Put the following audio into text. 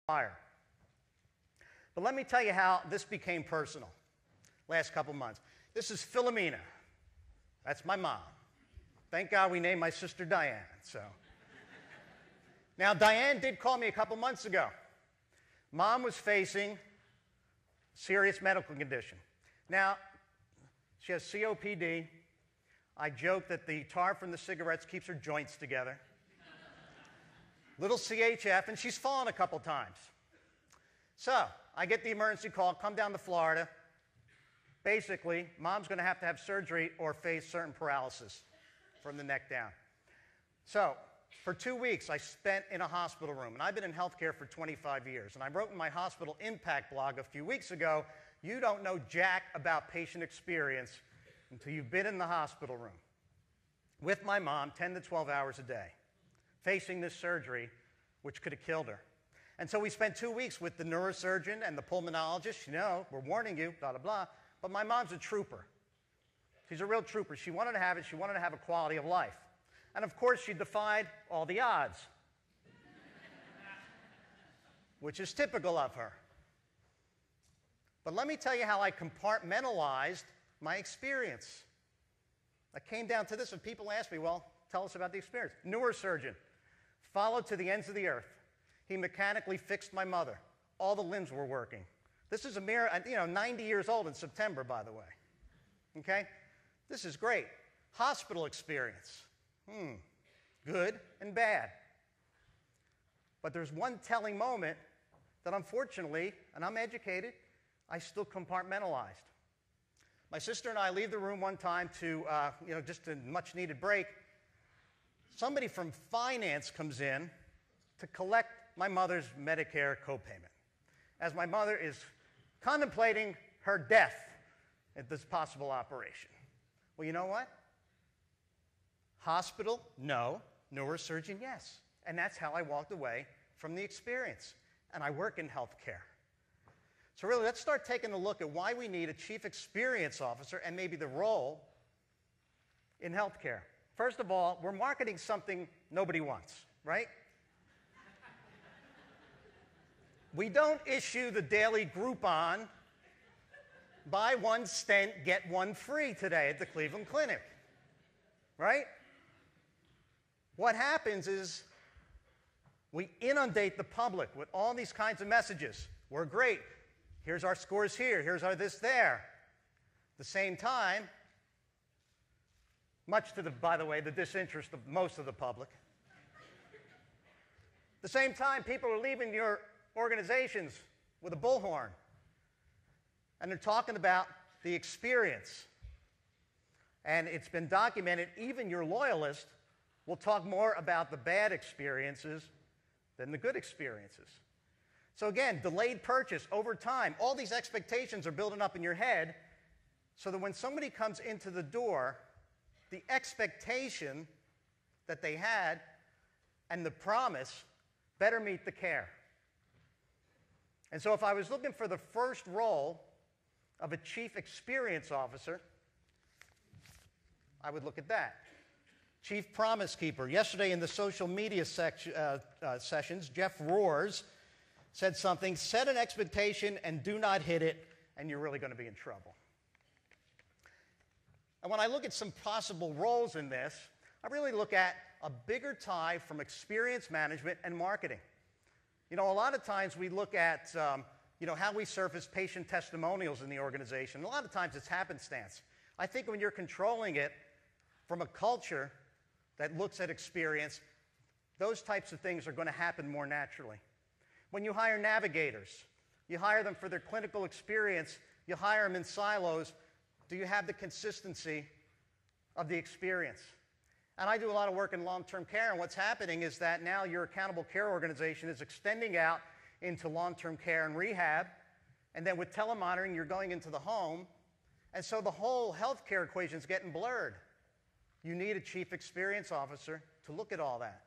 fire. But let me tell you how this became personal last couple months. This is Philomena. That's my mom. Thank God we named my sister Diane. Now, Diane did call me a couple months ago. Mom was facing a serious medical condition. Now, she has COPD. I joke that the tar from the cigarettes keeps her joints together. Little CHF, and she's fallen a couple times. So, I get the emergency call, come down to Florida. Basically, Mom's going to have surgery or face certain paralysis from the neck down. So, for 2 weeks, I spent in a hospital room, and I've been in healthcare for 25 years. And I wrote in my hospital impact blog a few weeks ago, you don't know jack about patient experience until you've been in the hospital room with my mom 10 to 12 hours a day, facing this surgery, which could have killed her. And so we spent 2 weeks with the neurosurgeon and the pulmonologist. You know, we're warning you, blah, blah, blah. But my mom's a trooper. She's a real trooper. She wanted to have it. She wanted to have a quality of life. And of course, she defied all the odds, which is typical of her. But let me tell you how I compartmentalized my experience. I came down to this, and people ask me, well, tell us about the experience. Neurosurgeon, followed to the ends of the earth. He mechanically fixed my mother. All the limbs were working. This is a mere, 90 years old in September, by the way. Okay? This is great. Hospital experience. Good and bad. But there's one telling moment that unfortunately, and I'm educated, I still compartmentalized. My sister and I leave the room one time to, just a much-needed break. Somebody from finance comes in to collect my mother's Medicare copayment, as my mother is contemplating her death at this possible operation. Well, you know what? Hospital, no. Neurosurgeon, yes. And that's how I walked away from the experience. And I work in healthcare. So really, let's start taking a look at why we need a chief experience officer and maybe the role in healthcare. First of all, we're marketing something nobody wants, right? We don't issue the daily Groupon, buy one stent, get one free today at the Cleveland Clinic, right? What happens is we inundate the public with all these kinds of messages. We're great. Here's our scores here. Here's our this there. At the same time, much to the, by the way, the disinterest of most of the public. At the same time, people are leaving your organizations with a bullhorn. And they're talking about the experience. And it's been documented, even your loyalists will talk more about the bad experiences than the good experiences. So again, delayed purchase over time. All these expectations are building up in your head so that when somebody comes into the door, the expectation that they had and the promise better meet the care. And so if I was looking for the first role of a chief experience officer, I would look at that. Chief Promise Keeper. Yesterday in the social media sessions, Jeff Roars said something, set an expectation and do not hit it, and you're really going to be in trouble. And when I look at some possible roles in this, I really look at a bigger tie from experience management and marketing. You know, a lot of times we look at how we surface patient testimonials in the organization. A lot of times it's happenstance. I think when you're controlling it from a culture that looks at experience, those types of things are going to happen more naturally. When you hire navigators, you hire them for their clinical experience, you hire them in silos. Do you have the consistency of the experience? And I do a lot of work in long-term care, and what's happening is that now your accountable care organization is extending out into long-term care and rehab, and then with telemonitoring, you're going into the home, and so the whole healthcare equation is getting blurred. You need a chief experience officer to look at all that.